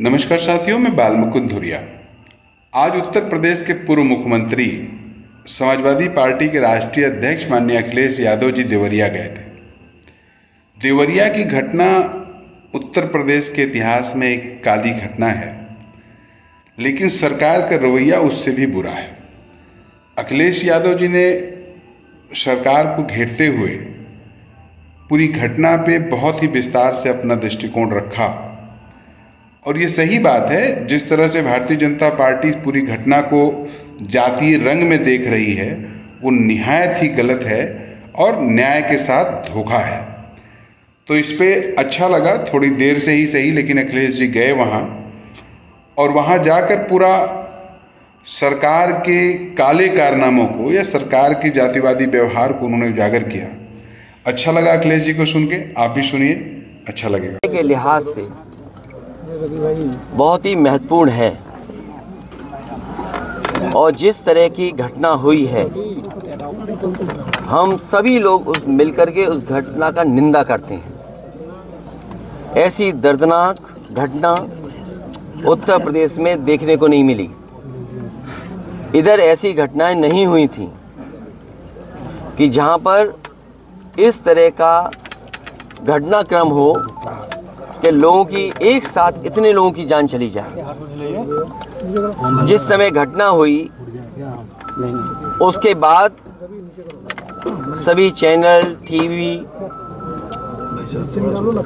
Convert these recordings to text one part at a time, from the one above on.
नमस्कार साथियों, मैं बालमुकुंद धुरिया। आज उत्तर प्रदेश के पूर्व मुख्यमंत्री समाजवादी पार्टी के राष्ट्रीय अध्यक्ष माननीय अखिलेश यादव जी देवरिया गए थे। देवरिया की घटना उत्तर प्रदेश के इतिहास में एक काली घटना है, लेकिन सरकार का रवैया उससे भी बुरा है। अखिलेश यादव जी ने सरकार को घेरते हुए पूरी घटना पे बहुत ही विस्तार से अपना दृष्टिकोण रखा, और ये सही बात है। जिस तरह से भारतीय जनता पार्टी पूरी घटना को जातीय रंग में देख रही है, वो निहायत ही गलत है और न्याय के साथ धोखा है। तो इस पे अच्छा लगा, थोड़ी देर से ही सही, लेकिन अखिलेश जी गए वहाँ, और वहाँ जाकर पूरा सरकार के काले कारनामों को या सरकार के जातिवादी व्यवहार को उन्होंने उजागर किया। अच्छा लगा अखिलेश जी को सुन के, आप भी सुनिए, अच्छा लगेगा। के लिहाज से बहुत ही महत्वपूर्ण है, और जिस तरह की घटना हुई है, हम सभी लोग मिलकर के उस घटना का निंदा करते हैं। ऐसी दर्दनाक घटना उत्तर प्रदेश में देखने को नहीं मिली। इधर ऐसी घटनाएं नहीं हुई थी कि जहां पर इस तरह का घटनाक्रम हो कि लोगों की एक साथ इतने लोगों की जान चली जाए। जिस समय घटना हुई उसके बाद सभी चैनल, टीवी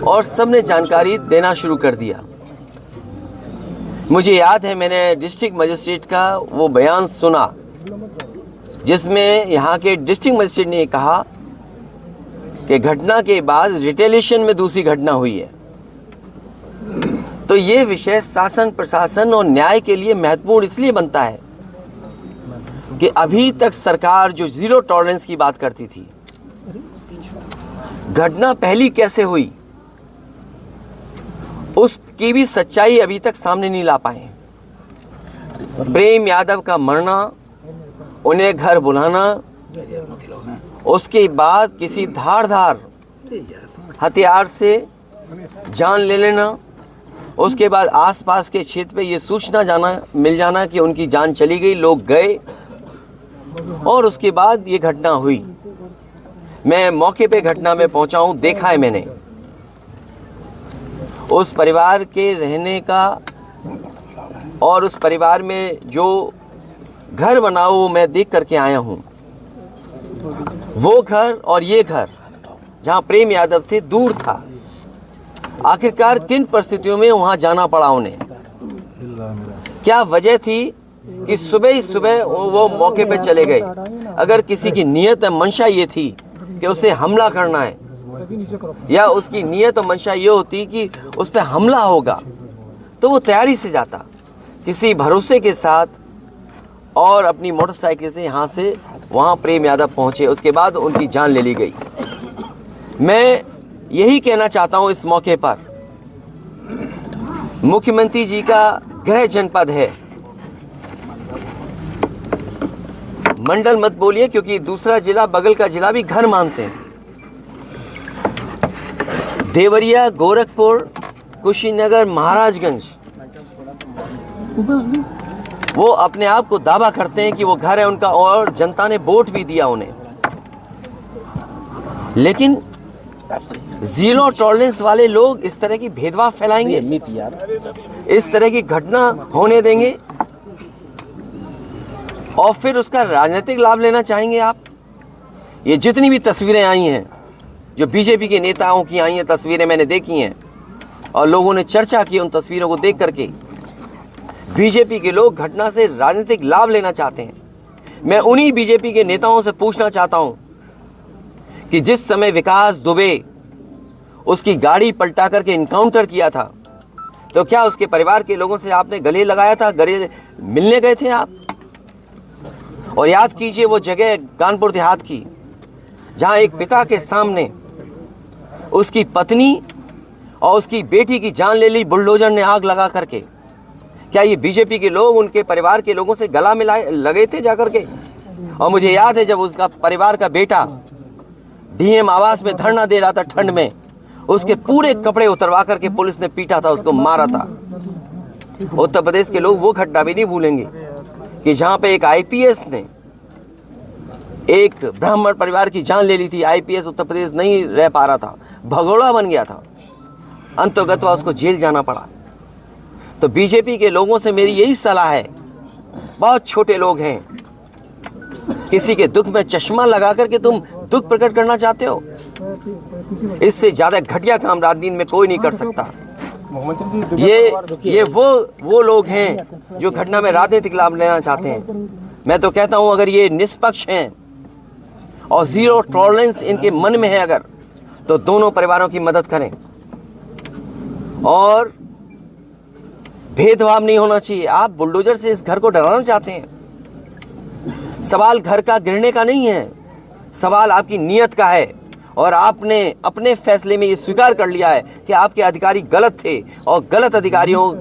और सब ने जानकारी देना शुरू कर दिया। मुझे याद है, मैंने डिस्ट्रिक्ट मजिस्ट्रेट का वो बयान सुना जिसमें यहाँ के डिस्ट्रिक्ट मजिस्ट्रेट ने कहा कि घटना के बाद रिटेलिएशन में दूसरी घटना हुई है। तो ये विषय शासन, प्रशासन और न्याय के लिए महत्वपूर्ण इसलिए बनता है कि अभी तक सरकार जो जीरो टॉलरेंस की बात करती थी, घटना पहली कैसे हुई उसकी भी सच्चाई अभी तक सामने नहीं ला पाए। प्रेम यादव का मरना, उन्हें घर बुलाना, उसके बाद किसी धारदार हथियार से जान ले लेना, उसके बाद आसपास के क्षेत्र पे ये सूचना मिल जाना कि उनकी जान चली गई, लोग गए, और उसके बाद ये घटना हुई। मैं मौके पे घटना में पहुंचा हूं, देखा है मैंने उस परिवार के रहने का, और उस परिवार में जो घर बना वो मैं देख करके आया हूं। वो घर और ये घर जहां प्रेम यादव थे दूर था। आखिरकार किन परिस्थितियों में वहां जाना पड़ा उन्हें? क्या वजह थी कि सुबह ही सुबह वो मौके पे चले गए? अगर किसी की नीयत और मंशा ये थी कि उसे हमला करना है, या उसकी नीयत और मंशा ये होती कि उस पर हमला होगा, तो वो तैयारी से जाता, किसी भरोसे के साथ, और अपनी मोटरसाइकिल से यहाँ से वहाँ प्रेम यादव पहुँचे। उसके बाद उनकी जान ले ली गई। मैं यही कहना चाहता हूँ इस मौके पर, मुख्यमंत्री जी का गृह जनपद है, मंडल मत बोलिए, क्योंकि दूसरा जिला, बगल का जिला भी घर मानते हैं। देवरिया, गोरखपुर, कुशीनगर, महाराजगंज, वो अपने आप को दावा करते हैं कि वो घर है उनका, और जनता ने वोट भी दिया उन्हें। लेकिन जीरो टॉलरेंस वाले लोग इस तरह की भेदभाव फैलाएंगे, इस तरह की घटना होने देंगे, और फिर उसका राजनीतिक लाभ लेना चाहेंगे आप। ये जितनी भी तस्वीरें आई हैं, जो बीजेपी के नेताओं की आई हैं तस्वीरें, मैंने देखी हैं, और लोगों ने चर्चा की उन तस्वीरों को देख करके। बीजेपी के लोग घटना से राजनीतिक लाभ लेना चाहते हैं। मैं उन्हीं बीजेपी के नेताओं से पूछना चाहता हूं कि जिस समय विकास दुबे उसकी गाड़ी पलटा करके इनकाउंटर किया था, तो क्या उसके परिवार के लोगों से आपने गले लगाया था, गले मिलने गए थे आप? और याद कीजिए वो जगह कानपुर देहात की, जहां एक पिता के सामने उसकी पत्नी और उसकी बेटी की जान ले ली बुलडोजर ने आग लगा करके। क्या ये बीजेपी के लोग उनके परिवार के लोगों से गला मिलाए लगे थे जाकर के? और मुझे याद है जब उसका परिवार का बेटा डीएम आवास में धरना दे रहा था ठंड में, उसके पूरे कपड़े उतरवा करके पुलिस ने पीटा था, उसको मारा था। उत्तर प्रदेश के लोग वो घटना भी नहीं भूलेंगे कि जहाँ पे एक आईपीएस ने एक ब्राह्मण परिवार की जान ले ली थी। आईपीएस उत्तर प्रदेश नहीं रह पा रहा था, भगोड़ा बन गया था, अंततः उसको जेल जाना पड़ा। तो बीजेपी के लोगों से मेरी यही सलाह है, बहुत छोटे लोग हैं, किसी के दुख में चश्मा लगा करके तुम दुख प्रकट करना चाहते हो, इससे ज्यादा घटिया काम राजनीति में कोई नहीं कर सकता। ये वो लोग हैं जो घटना में राजनीतिक लाभ लेना चाहते हैं। मैं तो कहता हूं अगर ये निष्पक्ष हैं और जीरो टॉलरेंस इनके मन में है अगर, तो दोनों परिवारों की मदद करें और भेदभाव नहीं होना चाहिए। आप बुलडोजर से इस घर को डराना चाहते हैं। सवाल घर का गिरने का नहीं है, सवाल आपकी नीयत का है और आपने अपने फैसले में ये स्वीकार कर लिया है कि आपके अधिकारी गलत थे और गलत अधिकारियों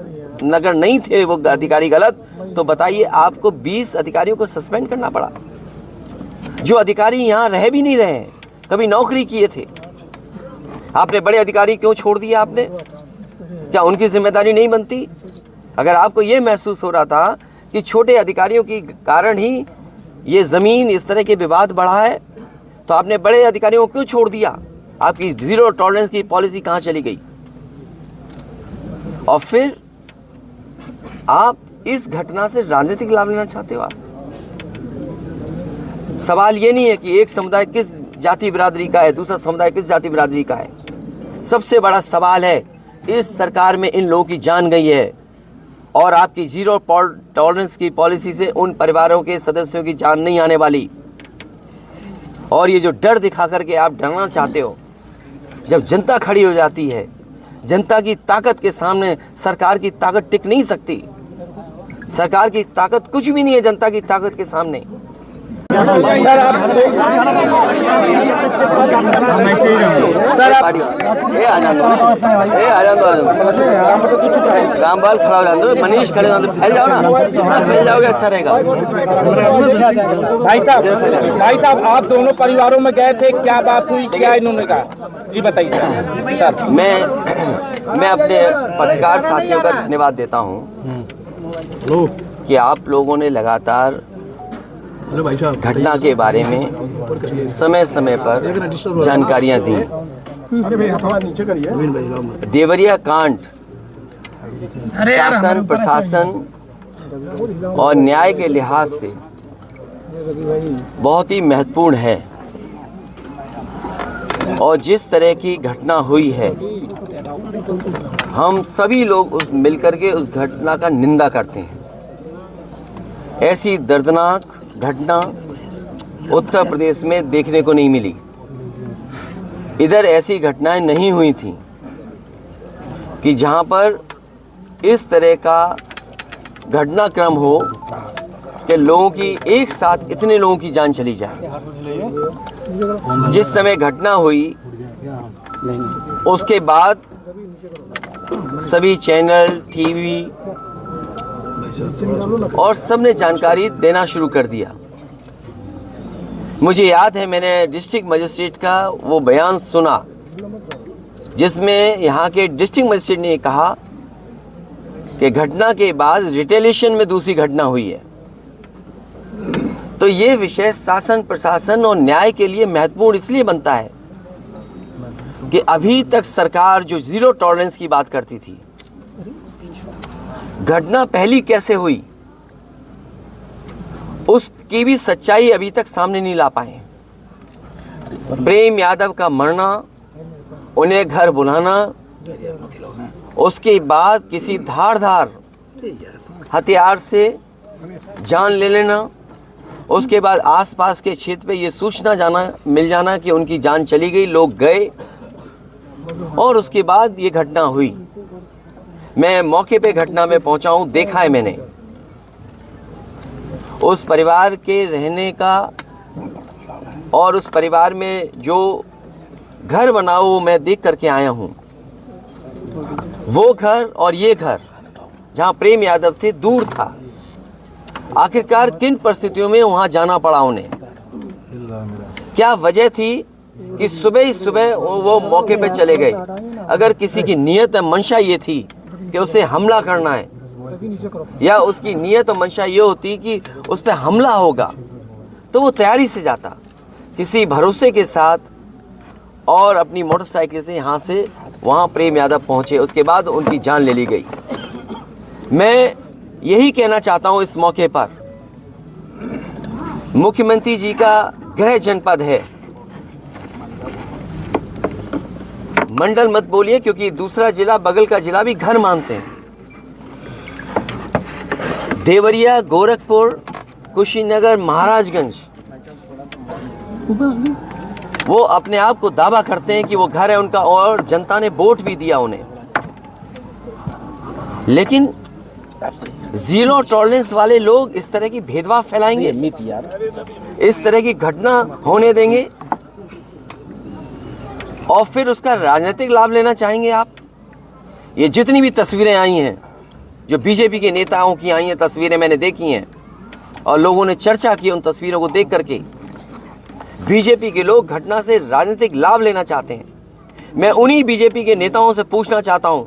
नगर नहीं थे वो अधिकारी गलत, तो बताइए आपको 20 अधिकारियों को सस्पेंड करना पड़ा, जो अधिकारी यहाँ रह भी नहीं रहे, कभी नौकरी किए थे। आपने बड़े अधिकारी क्यों छोड़ दिया? आपने क्या उनकी जिम्मेदारी नहीं बनती? अगर आपको ये महसूस हो रहा था कि छोटे अधिकारियों के कारण ही ये ज़मीन इस तरह के विवाद बढ़ा है, तो आपने बड़े अधिकारियों को क्यों छोड़ दिया? आपकी जीरो टॉलरेंस की पॉलिसी कहाँ चली गई? और फिर आप इस घटना से राजनीतिक लाभ लेना चाहते हो। आप सवाल ये नहीं है कि एक समुदाय किस जाति बिरादरी का है, दूसरा समुदाय किस जाति बिरादरी का है। सबसे बड़ा सवाल है इस सरकार में इन लोगों की जान गई है और आपकी जीरो टॉलरेंस की पॉलिसी से उन परिवारों के सदस्यों की जान नहीं आने वाली। और ये जो डर दिखा करके आप डरना चाहते हो, जब जनता खड़ी हो जाती है, जनता की ताकत के सामने सरकार की ताकत टिक नहीं सकती। सरकार की ताकत कुछ भी नहीं है जनता की ताकत के सामने। रामपाल खड़ा हो जाए, मनीष खड़े हो जाए, फैल जाओ ना, फैल जाओगे अच्छा रहेगा। भाई साहब आप दोनों परिवारों में गए थे, क्या बात हुई, क्या इन्होंने कहा जी बताइए सर। मैं अपने पत्रकार साथियों का धन्यवाद देता हूँ कि आप लोगों ने लगातार घटना के बारे में समय समय पर जानकारियां दी। देवरिया कांड शासन प्रशासन और न्याय के लिहाज से बहुत ही महत्वपूर्ण है और जिस तरह की घटना हुई है हम सभी लोग मिलकर के उस घटना का निंदा करते हैं। ऐसी दर्दनाक घटना उत्तर प्रदेश में देखने को नहीं मिली। इधर ऐसी घटनाएं नहीं हुई थी कि जहां पर इस तरह का घटनाक्रम हो कि लोगों की एक साथ इतने लोगों की जान चली जाए। जिस समय घटना हुई उसके बाद सभी चैनल टीवी और सबने जानकारी देना शुरू कर दिया। मुझे याद है मैंने डिस्ट्रिक्ट मजिस्ट्रेट का वो बयान सुना जिसमें यहाँ के डिस्ट्रिक्ट मजिस्ट्रेट ने कहा कि घटना के बाद रिटेलिएशन में दूसरी घटना हुई है। तो ये विषय शासन प्रशासन और न्याय के लिए महत्वपूर्ण इसलिए बनता है कि अभी तक सरकार जो जीरो टॉलरेंस की बात करती थी, घटना पहली कैसे हुई उसकी भी सच्चाई अभी तक सामने नहीं ला पाए। प्रेम यादव का मरना, उन्हें घर बुलाना, उसके बाद किसी धारदार हथियार से जान ले लेना, उसके बाद आसपास के क्षेत्र पे ये सूचना मिल जाना कि उनकी जान चली गई, लोग गए और उसके बाद ये घटना हुई। मैं मौके पे घटना में पहुंचा हूं, देखा है मैंने उस परिवार के रहने का और उस परिवार में जो घर बना वो मैं देख करके आया हूं। वो घर और ये घर जहां प्रेम यादव थे दूर था। आखिरकार किन परिस्थितियों में वहां जाना पड़ा उन्हें? क्या वजह थी कि सुबह ही सुबह वो मौके पे चले गए? अगर किसी की नीयत मंशा ये थी कि उसे हमला करना है या उसकी नीयत और मंशा ये होती कि उस पर हमला होगा तो वो तैयारी से जाता, किसी भरोसे के साथ, और अपनी मोटरसाइकिल से यहाँ से वहाँ प्रेम यादव पहुँचे। उसके बाद उनकी जान ले ली गई। मैं यही कहना चाहता हूँ इस मौके पर, मुख्यमंत्री जी का गृह जनपद है, मंडल मत बोलिए, क्योंकि दूसरा जिला, बगल का जिला भी घर मानते हैं। देवरिया, गोरखपुर, कुशीनगर, महाराजगंज, वो अपने आप को दावा करते हैं कि वो घर है उनका, और जनता ने वोट भी दिया उन्हें। लेकिन जीरो टॉलरेंस वाले लोग इस तरह की भेदभाव फैलाएंगे, इस तरह की घटना होने देंगे, और फिर उसका राजनीतिक लाभ लेना चाहेंगे आप। ये जितनी भी तस्वीरें आई हैं, जो बीजेपी के नेताओं की आई हैं तस्वीरें मैंने देखी हैं, और लोगों ने चर्चा की उन तस्वीरों को देख करके, बीजेपी के लोग घटना से राजनीतिक लाभ लेना चाहते हैं। मैं उन्हीं बीजेपी के नेताओं से पूछना चाहता हूं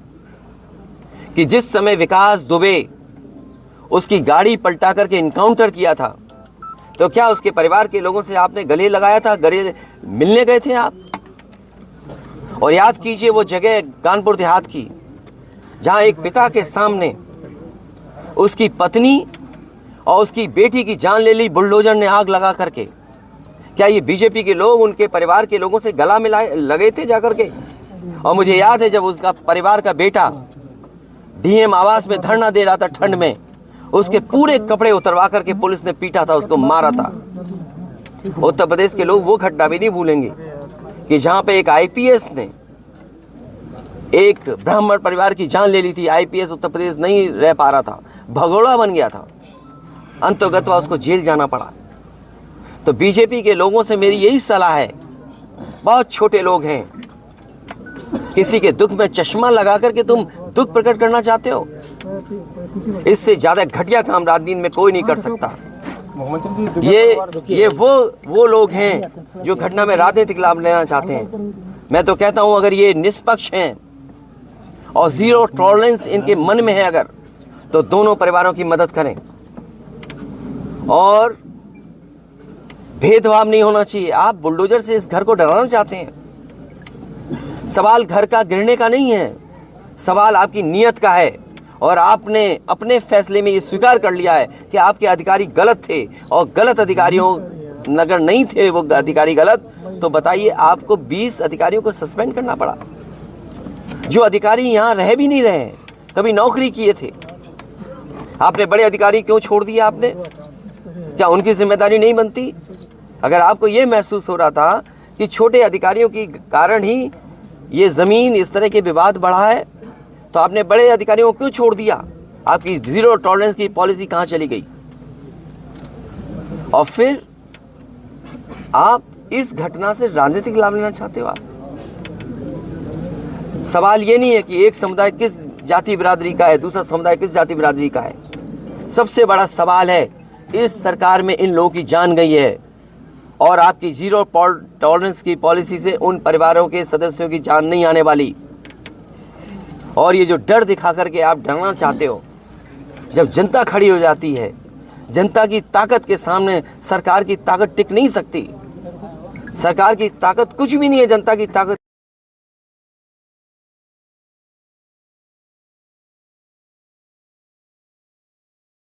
कि जिस समय विकास दुबे उसकी गाड़ी पलटा करके इनकाउंटर किया था, तो क्या उसके परिवार के लोगों से आपने गले लगाया था, गले मिलने गए थे आप? और याद कीजिए वो जगह कानपुर देहात की, जहां एक पिता के सामने उसकी पत्नी और उसकी बेटी की जान ले ली बुलडोजर ने आग लगा करके। क्या ये बीजेपी के लोग उनके परिवार के लोगों से गला मिलाए लगे थे जाकर के? और मुझे याद है जब उसका परिवार का बेटा डीएम आवास में धरना दे रहा था ठंड में, उसके पूरे कपड़े उतरवा करके पुलिस ने पीटा था, उसको मारा था। उत्तर प्रदेश के लोग वो घटना भी नहीं भूलेंगे कि जहां पे एक आईपीएस ने एक ब्राह्मण परिवार की जान ले ली थी। आईपीएस उत्तर प्रदेश नहीं रह पा रहा था, भगोड़ा बन गया था, अंतर्गत उसको जेल जाना पड़ा। तो बीजेपी के लोगों से मेरी यही सलाह है, बहुत छोटे लोग हैं, किसी के दुख में चश्मा लगा करके तुम दुख प्रकट करना चाहते हो, इससे ज्यादा घटिया काम राजनीति में कोई नहीं कर सकता। ये वो लोग हैं जो घटना में राजनीतिक लाभ लेना चाहते हैं। मैं तो कहता हूं अगर ये निष्पक्ष हैं और जीरो टॉलरेंस इनके मन में है अगर, तो दोनों परिवारों की मदद करें, और भेदभाव नहीं होना चाहिए। आप बुलडोजर से इस घर को डराना चाहते हैं। सवाल घर का गिरने का नहीं है, सवाल आपकी नीयत का है, और आपने अपने फैसले में ये स्वीकार कर लिया है कि आपके अधिकारी गलत थे, और गलत अधिकारियों अगर नहीं थे वो अधिकारी गलत, तो बताइए आपको 20 अधिकारियों को सस्पेंड करना पड़ा, जो अधिकारी यहाँ रह भी नहीं रहे, कभी नौकरी किए थे। आपने बड़े अधिकारी क्यों छोड़ दिए आपने? क्या उनकी जिम्मेदारी नहीं बनती? अगर आपको ये महसूस हो रहा था कि छोटे अधिकारियों के कारण ही ये ज़मीन इस तरह के विवाद बढ़ा है, तो आपने बड़े अधिकारियों को क्यों छोड़ दिया? आपकी जीरो टॉलरेंस की पॉलिसी कहाँ चली गई? और फिर आप इस घटना से राजनीतिक लाभ लेना चाहते हो आप? सवाल ये नहीं है कि एक समुदाय किस जाति बिरादरी का है, दूसरा समुदाय किस जाति बिरादरी का है। सबसे बड़ा सवाल है, इस सरकार में इन लोगों की जान गई है, और आपकी जीरो टॉलरेंस की पॉलिसी से उन परिवारों के सदस्यों की जान नहीं आने वाली। और ये जो डर दिखा करके आप डरना चाहते हो, जब जनता खड़ी हो जाती है, जनता की ताकत के सामने सरकार की ताकत टिक नहीं सकती। सरकार की ताकत कुछ भी नहीं है जनता की ताकत